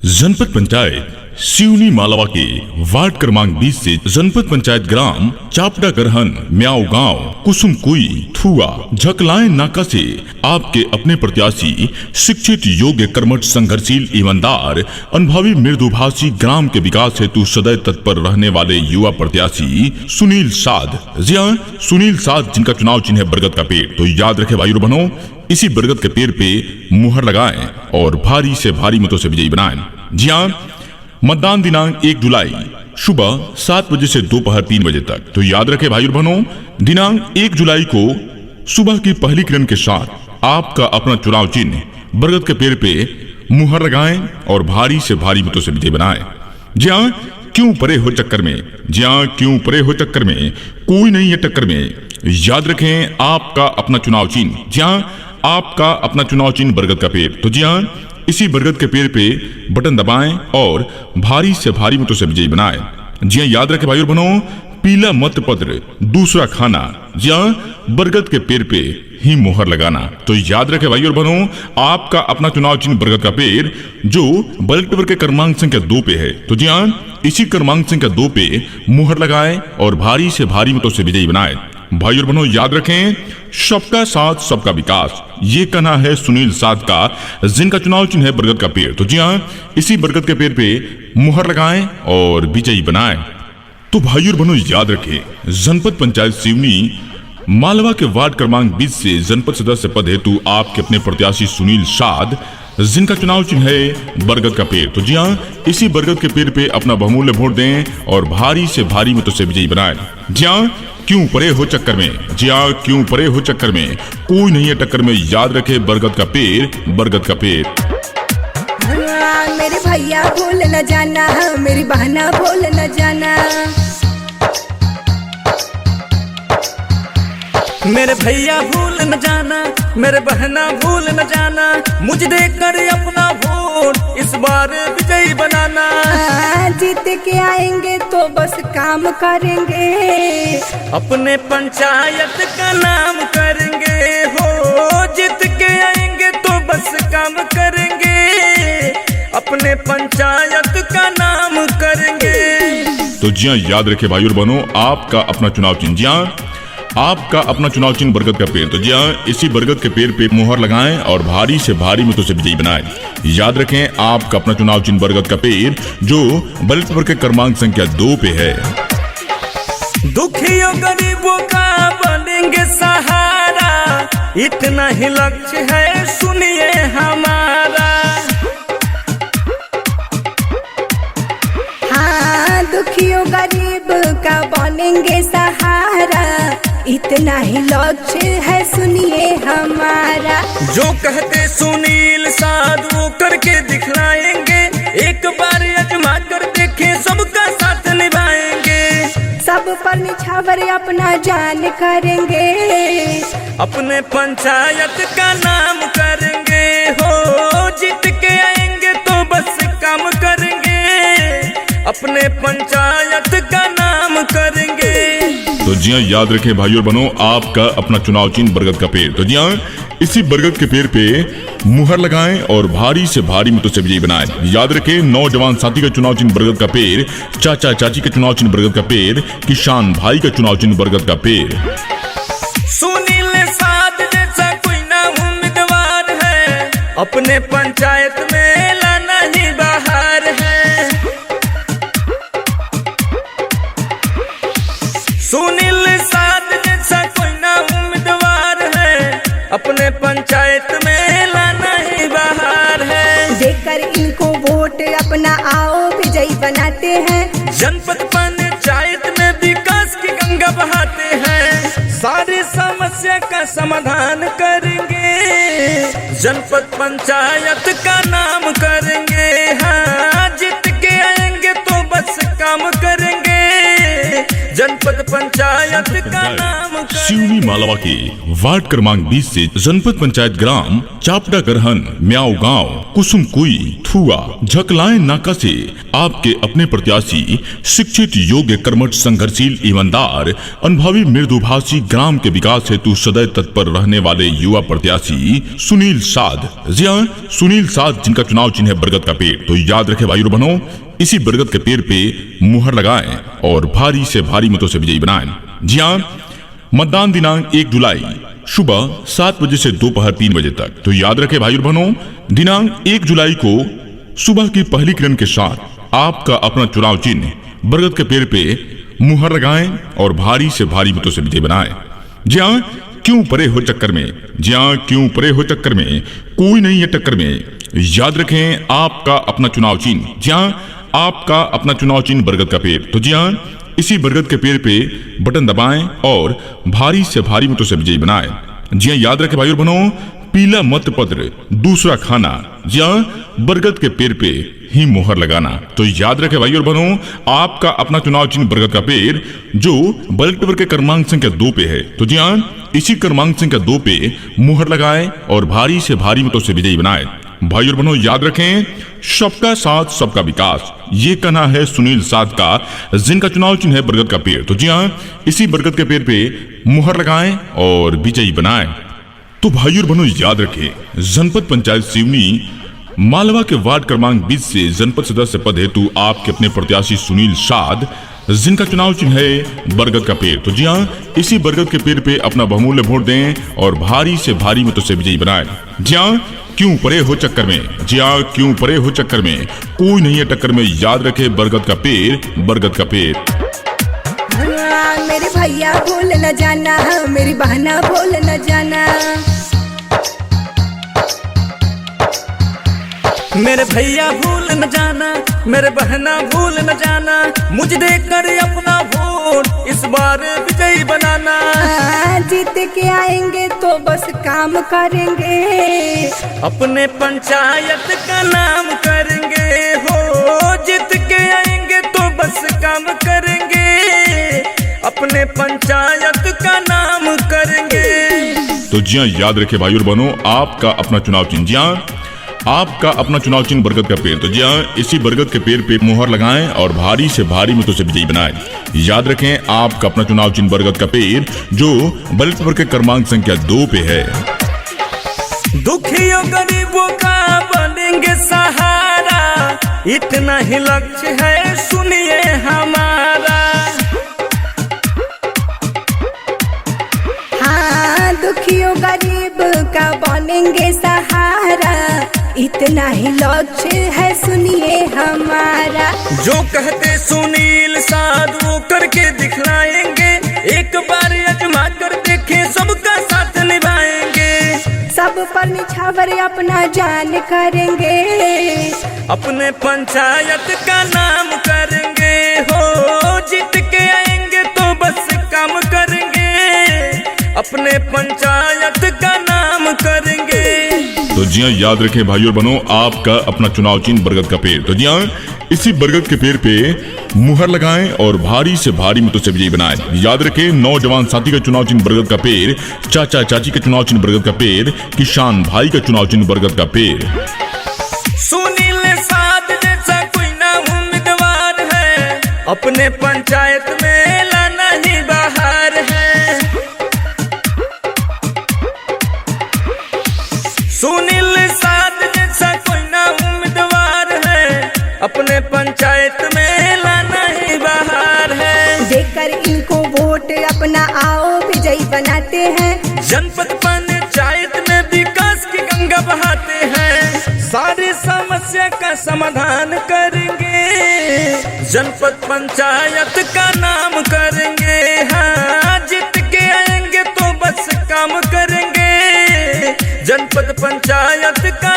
जनपद पंचायत सिवनी मालवा के वार्ड क्रमांक 20 से जनपद पंचायत ग्राम चापड़ा गरहन म्याऊ गांव कुसुम कुई थुआ झकलाएं नाका से आपके अपने प्रत्याशी शिक्षित योग्य कर्मठ संघर्षशील ईमानदार अनुभवी मृदुभाषी ग्राम के विकास हेतु सदैव तत्पर रहने वाले युवा प्रत्याशी सुनील साध। जी हाँ, सुनील साध जिनका चुनाव चिन्ह है बरगद का पेड़। तो याद रखे भाइयों बहनों, इसी बरगद के पेड़ पे मुहर लगाएं और भारी से भारी मतों से विजयी बनाएं। जी हाँ, मतदान दिनांक 1 जुलाई सुबह 7 बजे से दोपहर 3 बजे तक। तो याद रखें भाइयों बहनों, दिनांक 1 जुलाई को सुबह की पहली किरण के साथ आपका अपना चुनाव चिन्ह बरगद के पेड़ पे मुहर लगाएं और भारी से भारी मतों से विजय बनाएं। जी हाँ, क्यों परे हो चक्कर में, जी हाँ, क्यों परे हो चक्कर में, कोई नहीं है टक्कर में। याद रखें आपका अपना चुनाव चिन्ह, जी हाँ, आपका अपना चुनाव चिन्ह बरगद का पेड़। तो जी हाँ, इसी बरगद के पेड़ पे बटन दबाएं और भारी से भारी मतों से विजयी बनाएं। जी हाँ, याद रखें भाइयों बहनों, पीला मत पत्र दूसरा खाना, जी हाँ, बरगद के पेड़ पे ही मुहर लगाना। तो याद रखें भाइयों बहनों, आपका अपना चुनाव चिन्ह बरगद का पेड़ जो बैलेट पेपर के क्रमांक संख्या 2 पे है। तो जी हाँ, इसी क्रमांक संख्या 2 पे मुहर लगाएं और भारी से भारी मतों से विजयी बनाएं। भाइयों बहनों, याद रखें सबका साथ सबका विकास, ये कहना है सुनील साध का, जिनका चुनाव चिन्ह है बरगद का पेड़। तो जी हाँ, इसी बरगद के पेड़ पे मुहर लगाएं और विजयी बनाएं। तो भाइयों बहनों, याद रखें जनपद पंचायत सिवनी मालवा के वार्ड क्रमांक 20 से जनपद सदस्य पद हेतु आपके अपने प्रत्याशी सुनील साध, जिनका चुनाव चिन्ह है बरगद का पेड़। तो जी हाँ, इसी बरगद के पेड़ पे अपना बहुमूल्य वोट दें और भारी से भारी मतों से विजयी बनाएं। जी हाँ, क्यों परे हो चक्कर में, जी हाँ, क्यों परे हो चक्कर में, कोई नहीं है टक्कर में। याद रखे बरगद का पेड़, बरगद का पेड़। मेरे भैया भूल न जाना, मेरी बहना भूल न जाना, मेरे भैया भूल न जाना, मेरे बहना भूल न जाना, मुझे देखकर अपना वोट इस बार विजयी बनाना। जीत के आएंगे तो बस काम करेंगे, अपने पंचायत का नाम करेंगे हो। जीत के आएंगे तो बस काम करेंगे, अपने पंचायत का नाम करेंगे। तो जी हाँ, याद रखे भाइयों बहनों, आपका अपना चुनाव चिन्ह, जी हाँ, आपका अपना चुनाव चिन्ह बरगद का पेड़। तो जी हाँ, इसी बरगद के पेड़ पे मुहर लगाएं और भारी से भारी मतों से विजयी बनाएं। याद रखें आपका अपना चुनाव चिन्ह बरगद का पेड़ जो बैलेट पेपर के क्रमांक संख्या 2 पे है। दुखियों गरीबों का बनेंगे सहारा, इतना ही लक्ष्य है सुनिए हमारा। हाँ, दुखियों गरीब का बनेंगे सहारा, इतना ही लक्ष्य है सुनिए हमारा। जो कहते सुनील साध वो करके दिखलाएंगे, एक बार आजमा कर देखें सबका साथ निभाएंगे। सब पर निछावर अपना जान करेंगे, अपने पंचायत का नाम करेंगे हो। जीत के आएंगे तो बस काम करेंगे, अपने पंचायत का नाम करेंगे। तो जी हाँ, याद रखें भाइयों बहनों, आपका अपना चुनाव चिन्ह बरगद का पेड़। तो जी हाँ, इसी बरगद के पेड़ पे मुहर लगाएं और भारी से भारी मतों से विजयी बनाएं। याद रखें नौजवान साथी का चुनाव चिन्ह बरगद का पेड़, चाचा चाची का चुनाव चिन्ह बरगद का पेड़, किसान भाई का चुनाव चिन्ह बरगद का पेड़। सुनील साध जैसा कोई ना उम्मीदवार है, अपने पंचायत में लाना ही बाहर है। सुनील साध जैसा कोई ना उम्मीदवार है, अपने पंचायत में लाना ही बाहर है। देकर इनको वोट अपना आओ विजयी बनाते हैं, जनपद पंचायत में विकास की गंगा बहाते हैं। सारी समस्या का समाधान करेंगे, जनपद पंचायत का नाम करेंगे। हाँ, जीत के आएंगे तो बस काम करेंगे, जनपद पंचायत का नाम सिवनी मालवा के वार्ड क्रमांक 20 से जनपद पंचायत ग्राम चापड़ा गरहन म्याऊ गांव कुसुम कुई थुआ झकलाएं नाका से आपके अपने प्रत्याशी शिक्षित योग्य कर्मठ संघर्षशील ईमानदार अनुभवी मृदुभाषी ग्राम के विकास हेतु सदैव तत्पर रहने वाले युवा प्रत्याशी सुनील साध। जी हाँ, सुनील साध जिनका चुनाव चिन्ह है बरगद का पेड़। तो याद रखे भाइयों बहनों, इसी बरगद के पेड़ पे मुहर लगाएं और भारी से भारी मतों से विजयी बनाएं। जी हाँ, मतदान दिनांक 1 जुलाई सुबह 7 बजे से दोपहर 3 बजे तक। तो याद रखे भाइयों बहनों, दिनांक 1 जुलाई को सुबह की पहली किरण के साथ आपका अपना चुनाव चिन्ह बरगद के पेड़ पे मुहर लगाएं और भारी से भारी मतों से विजयी बनाएं। जी हाँ, क्यों परे हो चक्कर में, जी हाँ, क्यों परे हो चक्कर में, कोई नहीं है टक्कर में। याद रखें आपका अपना चुनाव चिन्ह, जी हाँ, आपका अपना चुनाव चिन्ह बरगद का पेड़। तो जी हाँ, इसी बरगद के पेड़ पे बटन दबाएं और भारी से भारी मतों से विजयी बनाएं। जी हाँ, याद रखें भाइयों बहनों, पीला मत पत्र दूसरा खाना, जी हाँ, बरगद के पेड़ पे ही मुहर लगाना। तो याद रखें भाइयों बहनों, आपका अपना चुनाव चिन्ह बरगद का पेड़ जो बैलेट पेपर के क्रमांक संख्या 2 पे है। तो जी हाँ, इसी क्रमांक संख्या 2 पे मुहर लगाएं और भारी से भारी मतों से विजयी बनाएं। भाइयों बहनों, याद रखें सबका साथ सबका विकास, ये कहना है सुनील साध का, जिनका चुनाव चिन्ह है बरगद का पेड़। तो जी हाँ, इसी बरगद के पेड़ पे मुहर लगाएं और विजयी बनाएं। तो भाइयों बहनों, याद रखें जनपद पंचायत सिवनी मालवा के वार्ड क्रमांक 20 से जनपद सदस्य पद हेतु आपके अपने प्रत्याशी सुनील साध, जिनका चुनाव चिन्ह है बरगद का पेड़। तो जी हाँ, इसी बरगद के पेड़ पे अपना बहुमूल्य वोट दें और भारी से भारी मतों से विजयी बनाएं। जी हाँ, क्यों परे हो चक्कर में, जी हाँ, क्यों परे हो चक्कर में, कोई नहीं है टक्कर में। याद रखे बरगद का पेड़, बरगद का पेड़। मेरे भैया भूल न जाना, मेरी बहना भूल न जाना, मेरे भैया भूल न जाना, मेरे बहना भूल न जाना, मुझे देखकर अपना वोट इस बार विजयी बनाना। जीत के आएंगे तो बस काम करेंगे, अपने पंचायत का नाम करेंगे हो। जीत के आएंगे तो बस काम करेंगे, अपने पंचायत का नाम करेंगे। तो जी हाँ, याद रखे भाइयों बहनों, आपका अपना चुनाव चिन्ह, जी हाँ, आपका अपना चुनाव चिन्ह बरगद का पेड़। तो जी हाँ, इसी बरगद के पेड़ पे मुहर लगाएं और भारी से भारी मतों से विजयी बनाएं। याद रखें आपका अपना चुनाव चिन्ह बरगद का पेड़ जो बैलेट पेपर के क्रमांक संख्या 2 पे है। दुखियों गरीबों का बनेंगे सहारा, इतना ही लक्ष्य है सुनिए हमारा। हाँ, दुखियों गरीब का बनेंगे सहारा, इतना ही लक्ष्य है सुनिए हमारा। जो कहते सुनील साध वो करके दिखलाएंगे, एक बार आजमा कर देखें सबका साथ निभाएंगे। सब पर निछावर अपना जान करेंगे, अपने पंचायत का नाम करेंगे हो। जीत के आएंगे तो बस काम करेंगे, अपने पंचायत का नाम करेंगे। तो जी हाँ, याद रखें भाइयों बहनों, आपका अपना चुनाव चिन्ह बरगद का पेड़। तो जी हाँ, इसी बरगद के पेड़ पे मुहर लगाएं और भारी से भारी मतों से विजयी बनाएं। याद रखें नौजवान साथी का चुनाव चिन्ह बरगद का पेड़, चाचा चाची का चुनाव चिन्ह बरगद का पेड़, किसान भाई का चुनाव चिन्ह बरगद का पेड़। सुनील साध जैसा कोई ना उम्मीदवार है, अपने पंचायत में लाना ही बाहर है। सुनील साध जैसा कोई ना उम्मीदवार है, अपने पंचायत में लाना ही बाहर है। देकर इनको वोट अपना आओ विजयी बनाते हैं, जनपद पंचायत में विकास की गंगा बहाते हैं। सारी समस्या का समाधान करेंगे, जनपद पंचायत का नाम करेंगे। हाँ, जीत के आएंगे तो बस काम करेंगे, जनपद पंचायत का